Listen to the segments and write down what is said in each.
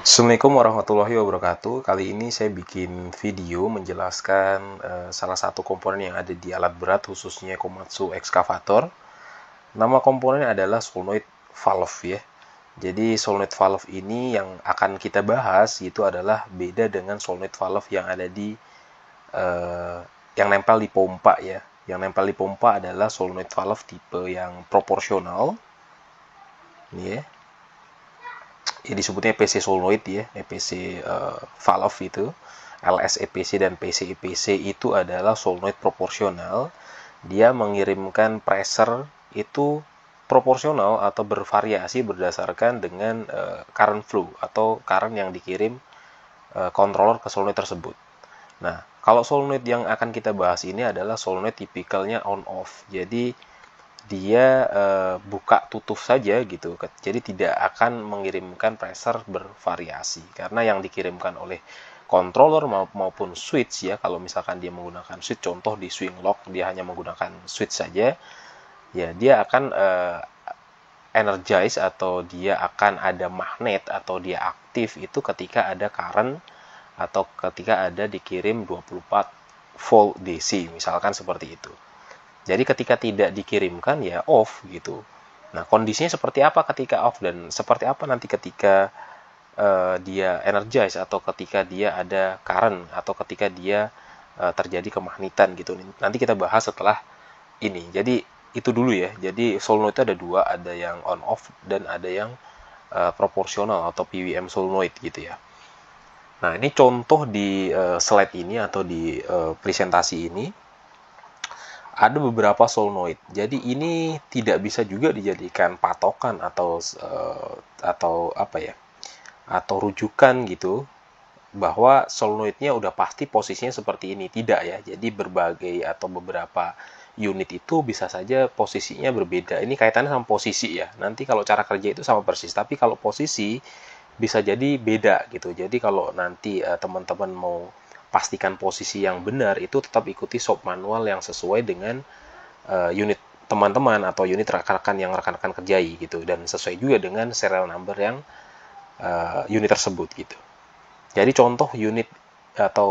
Assalamualaikum warahmatullahi wabarakatuh. Kali ini saya bikin video menjelaskan salah satu komponen yang ada di alat berat, khususnya Komatsu excavator. Nama komponennya adalah solenoid valve ya. Jadi solenoid valve ini yang akan kita bahas itu adalah beda dengan solenoid valve yang ada di yang nempel di pompa ya. Yang nempel di pompa adalah solenoid valve tipe yang proporsional. Ini ya. Ya disebutnya EPC solenoid ya, EPC valve itu. LS EPC dan PC EPC itu adalah solenoid proporsional. Dia mengirimkan pressure itu proporsional atau bervariasi berdasarkan dengan current flow atau current yang dikirim controller ke solenoid tersebut. Nah, kalau solenoid yang akan kita bahas ini adalah solenoid tipikalnya on off. Jadi dia buka tutup saja gitu. Jadi tidak akan mengirimkan pressure bervariasi karena yang dikirimkan oleh controller maupun switch ya, kalau misalkan dia menggunakan switch, contoh di swing lock dia hanya menggunakan switch saja, ya dia akan energize atau dia akan ada magnet atau dia aktif itu ketika ada current atau ketika ada dikirim 24 volt DC misalkan seperti itu. Jadi ketika tidak dikirimkan ya off gitu. Nah, kondisinya seperti apa ketika off dan seperti apa nanti ketika dia energize atau ketika dia ada current atau ketika dia terjadi kemagnetan gitu. Nanti kita bahas setelah ini. Jadi itu dulu ya. Jadi solenoid itu ada dua, ada yang on off dan ada yang proporsional atau PWM solenoid gitu ya. Nah, ini contoh di slide ini atau di presentasi ini ada beberapa solenoid. Jadi ini tidak bisa juga dijadikan patokan atau apa ya? Atau rujukan gitu bahwa solenoidnya udah pasti posisinya seperti ini. Tidak ya. Jadi berbagai atau beberapa unit itu bisa saja posisinya berbeda. Ini kaitannya sama posisi ya. Nanti kalau cara kerja itu sama persis, tapi kalau posisi bisa jadi beda gitu. Jadi kalau nanti teman-teman mau pastikan posisi yang benar, itu tetap ikuti shop manual yang sesuai dengan unit teman-teman atau unit rekan-rekan yang rekan-rekan kerjai gitu, dan sesuai juga dengan serial number yang unit tersebut gitu. Jadi contoh unit atau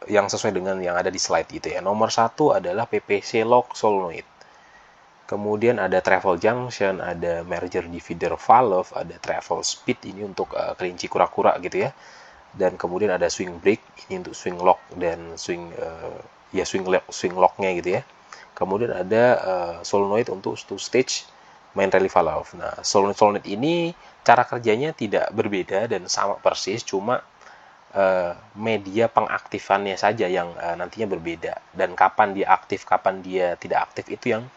yang sesuai dengan yang ada di slide gitu ya. Nomor 1 adalah PPC lock solenoid. Kemudian ada travel junction, ada merger divider valve, ada travel speed ini untuk kelinci kura-kura gitu ya. Dan kemudian ada swing brake ini untuk swing lock dan swing locknya gitu ya. Kemudian ada solenoid untuk two stage main rally valve. Nah, solenoid ini cara kerjanya tidak berbeda dan sama persis, cuma media pengaktifannya saja yang nantinya berbeda, dan kapan dia aktif, kapan dia tidak aktif itu yang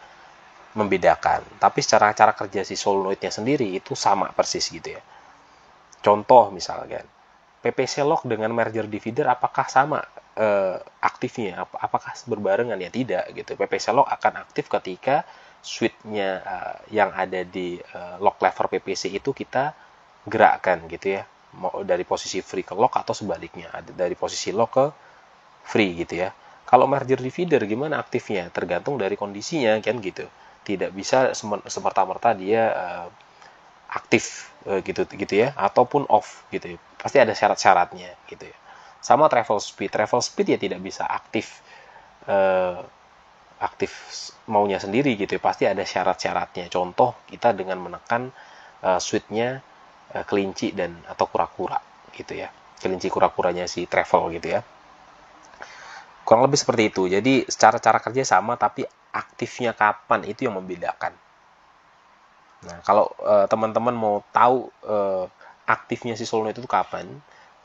membedakan. Tapi secara cara kerja si solenoidnya sendiri itu sama persis gitu ya. Contoh misalkan PPC lock dengan merger divider apakah sama aktifnya? Apakah berbarengan? Ya tidak gitu. PPC lock akan aktif ketika switch-nya yang ada di lock lever PPC itu kita gerakkan gitu ya. Mau dari posisi free ke lock atau sebaliknya, ada dari posisi lock ke free gitu ya. Kalau merger divider gimana aktifnya? Tergantung dari kondisinya kan gitu. Tidak bisa semerta-merta dia aktif gitu ya, ataupun off gitu ya. Pasti ada syarat-syaratnya gitu ya. Sama travel speed ya tidak bisa aktif aktif maunya sendiri gitu ya. Pasti ada syarat-syaratnya. Contoh kita dengan menekan switch-nya kelinci dan atau kura-kura gitu ya. Kelinci kura-kuranya si travel gitu ya. Kurang lebih seperti itu. Jadi secara cara kerja sama, tapi aktifnya kapan itu yang membedakan. Nah, kalau teman-teman mau tahu aktifnya si solenoid itu kapan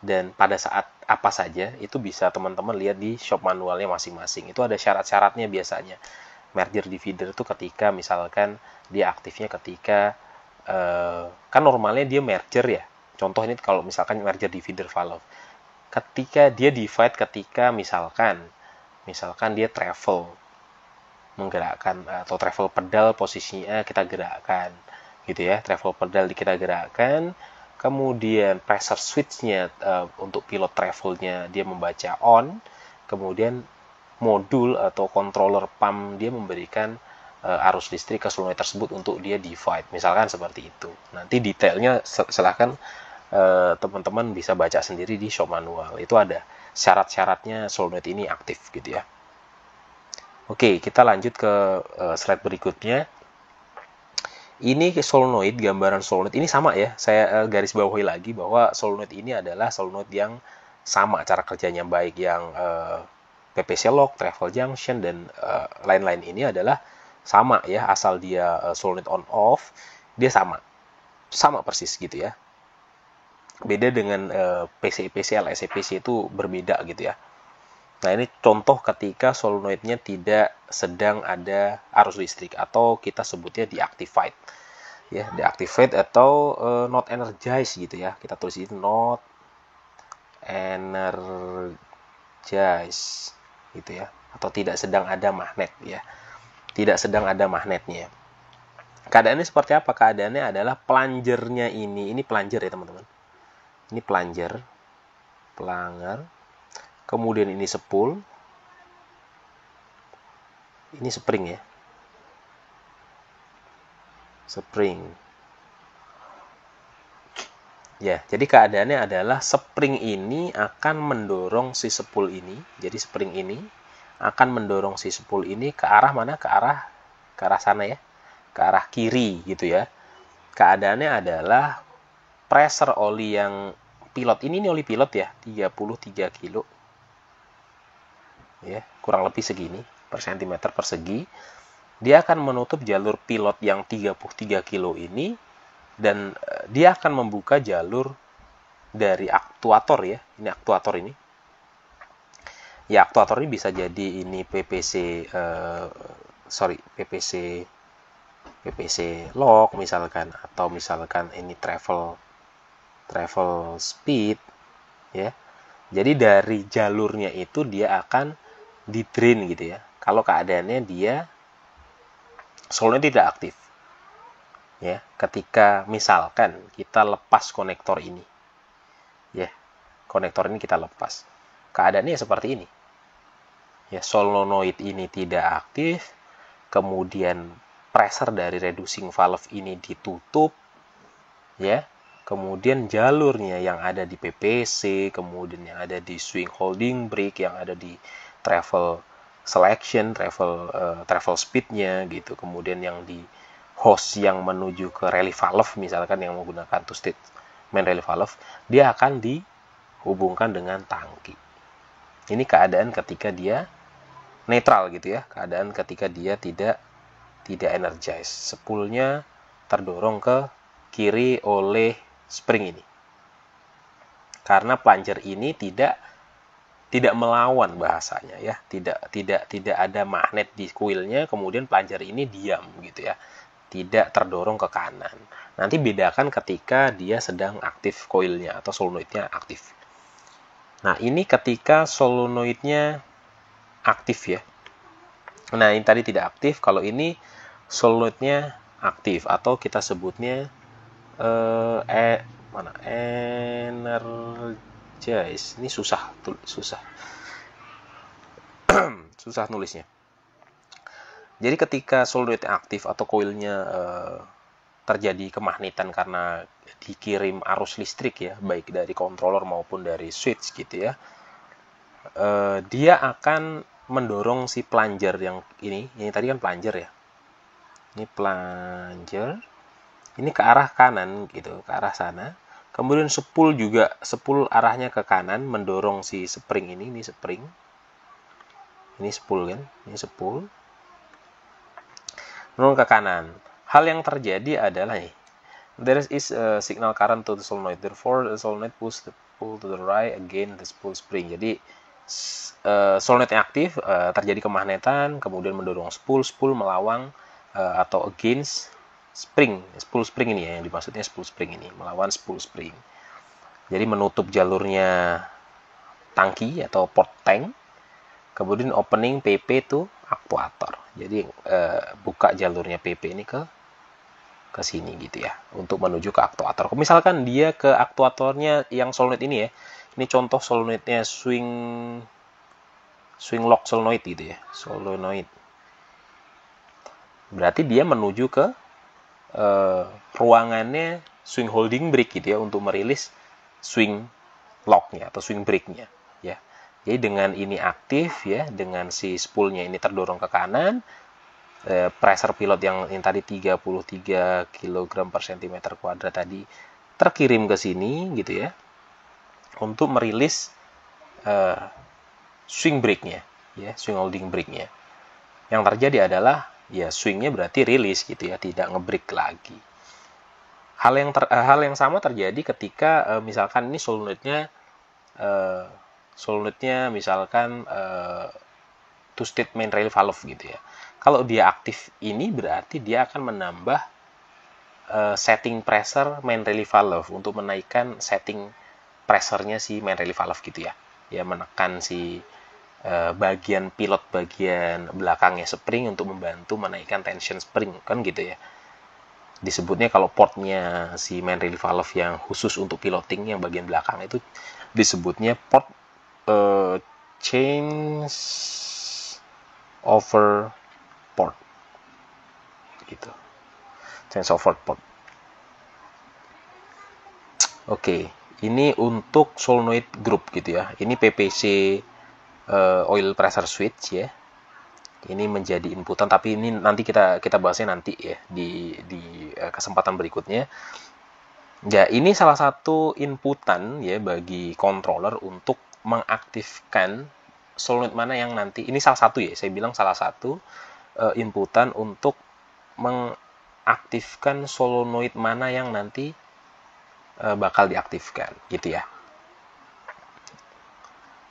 dan pada saat apa saja, itu bisa teman-teman lihat di shop manualnya masing-masing. Itu ada syarat-syaratnya biasanya. Merger divider itu ketika misalkan dia aktifnya ketika kan normalnya dia merger ya. Contoh ini kalau misalkan merger divider valve. Ketika dia divide ketika misalkan dia travel menggerakkan atau travel pedal posisinya kita gerakkan gitu ya, travel pedal kita gerakkan, kemudian pressure switch-nya untuk pilot travelnya dia membaca on, kemudian modul atau controller pump dia memberikan arus listrik ke solenoid tersebut untuk dia divide, misalkan seperti itu. Nanti detailnya silahkan teman-teman bisa baca sendiri di shop manual. Itu ada syarat-syaratnya solenoid ini aktif gitu ya. Oke, kita lanjut ke slide berikutnya. Ini solenoid, gambaran solenoid ini sama ya. Saya garis bawahi lagi bahwa solenoid ini adalah solenoid yang sama cara kerjanya, baik yang PPC lock, travel junction, dan lain-lain ini adalah sama ya. Asal dia solenoid on off, dia sama persis gitu ya. Beda dengan PCI, PCL, SCPC itu berbeda gitu ya. Nah, ini contoh ketika solenoidnya tidak sedang ada arus listrik atau kita sebutnya deactivated. Ya, deactivated atau not energized gitu ya. Kita tulis ini not energized gitu ya. Atau tidak sedang ada magnet ya. Tidak sedang ada magnetnya. Keadaannya seperti apa? Keadaannya adalah plunger-nya ini plunger ya, teman-teman. Ini plunger. Kemudian ini spool. Ini spring ya. Spring. Ya, jadi keadaannya adalah spring ini akan mendorong si spool ini. Jadi spring ini akan mendorong si spool ini ke arah mana? Ke arah sana ya. Ke arah kiri gitu ya. Keadaannya adalah pressure oli yang pilot ini oli pilot ya, 33 kilo. Ya, kurang lebih segini per sentimeter persegi. Dia akan menutup jalur pilot yang 33 kilo ini dan dia akan membuka jalur dari aktuator ya. Ini aktuator ini. Ya, aktuator ini bisa jadi ini PPC lock misalkan, atau misalkan ini travel speed ya. Jadi dari jalurnya itu dia akan di drain gitu ya. Kalau keadaannya dia solenoid tidak aktif. Ya, ketika misalkan kita lepas konektor ini. Ya, konektor ini kita lepas. Keadaannya seperti ini. Ya, solenoid ini tidak aktif, kemudian pressure dari reducing valve ini ditutup. Ya. Kemudian jalurnya yang ada di PPC, kemudian yang ada di swing holding brake, yang ada di travel selection, travel speednya gitu. Kemudian yang di hose yang menuju ke rally valve, misalkan yang menggunakan two state main rally valve, dia akan dihubungkan dengan tangki. Ini keadaan ketika dia netral gitu ya, keadaan ketika dia tidak energize. Spoolnya terdorong ke kiri oleh spring ini. Karena plunger ini tidak melawan bahasanya ya, tidak ada magnet di coilnya, kemudian plunger ini diam gitu ya, tidak terdorong ke kanan. Nanti bedakan ketika dia sedang aktif coilnya atau solenoidnya aktif. Nah, ini ketika solenoidnya aktif ya. Nah, ini tadi tidak aktif. Kalau ini solenoidnya aktif atau kita sebutnya energize. Ini susah nulisnya. Jadi ketika solenoid aktif atau koilnya terjadi kemagnetan karena dikirim arus listrik ya, baik dari controller maupun dari switch gitu ya, dia akan mendorong si plunger yang ini tadi kan plunger ya. Ini plunger. Ini ke arah kanan gitu, ke arah sana. Kemudian spool juga, spool arahnya ke kanan mendorong si spring ini spring. Ini spool kan, ini spool. Mendorong ke kanan. Hal yang terjadi adalah nih, there is a signal current to the solenoid. Therefore, the solenoid push the spool to the right again the spool spring. Jadi solenoid yang aktif, terjadi kemagnetan, kemudian mendorong spool melawan atau against spool spring ini ya, yang dimaksudnya spool spring ini, melawan spool spring. Jadi menutup jalurnya tangki atau port tank, kemudian opening PP to aktuator. Jadi buka jalurnya PP ini ke sini gitu ya, untuk menuju ke aktuator. Misalkan dia ke aktuatornya yang solenoid ini ya. Ini contoh solenoidnya swing lock solenoid gitu ya, solenoid. Berarti dia menuju ke ruangannya swing holding brake gitu ya, untuk merilis swing locknya atau swing brake-nya ya. Jadi dengan ini aktif ya, dengan si spoolnya ini terdorong ke kanan, pressure pilot yang tadi 33 kg per cm kuadrat tadi terkirim ke sini gitu ya, untuk merilis swing brake-nya ya, swing holding brake-nya. Yang terjadi adalah ya swingnya berarti rilis gitu ya, tidak nge-brake lagi. Hal yang sama terjadi ketika misalkan ini solenoidnya misalkan two state main rally valve gitu ya. Kalau dia aktif ini berarti dia akan menambah setting pressure main rally valve untuk menaikkan setting pressure-nya si main rally valve gitu ya. Ya menekan si bagian pilot bagian belakangnya spring untuk membantu menaikkan tension spring kan gitu ya. Disebutnya kalau portnya si main rally valve yang khusus untuk piloting yang bagian belakang itu disebutnya port change over port gitu, change over port. Oke, ini untuk solenoid group gitu ya. Ini PPC oil pressure switch ya. Ini menjadi inputan, tapi ini nanti kita bahasnya nanti ya di kesempatan berikutnya. Ya, ini salah satu inputan ya bagi controller untuk mengaktifkan solenoid mana yang nanti, ini salah satu ya, saya bilang salah satu inputan untuk mengaktifkan solenoid mana yang nanti bakal diaktifkan gitu ya.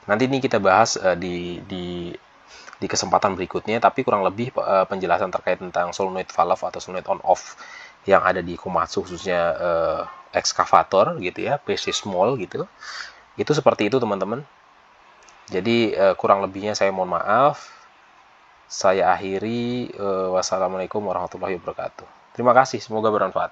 Nanti ini kita bahas di kesempatan berikutnya, tapi kurang lebih penjelasan terkait tentang solenoid valve atau solenoid on off yang ada di Komatsu, khususnya ekskavator gitu ya, PC small gitu. Itu seperti itu teman-teman. Jadi kurang lebihnya saya mohon maaf. Saya akhiri. Wassalamualaikum warahmatullahi wabarakatuh. Terima kasih, semoga bermanfaat.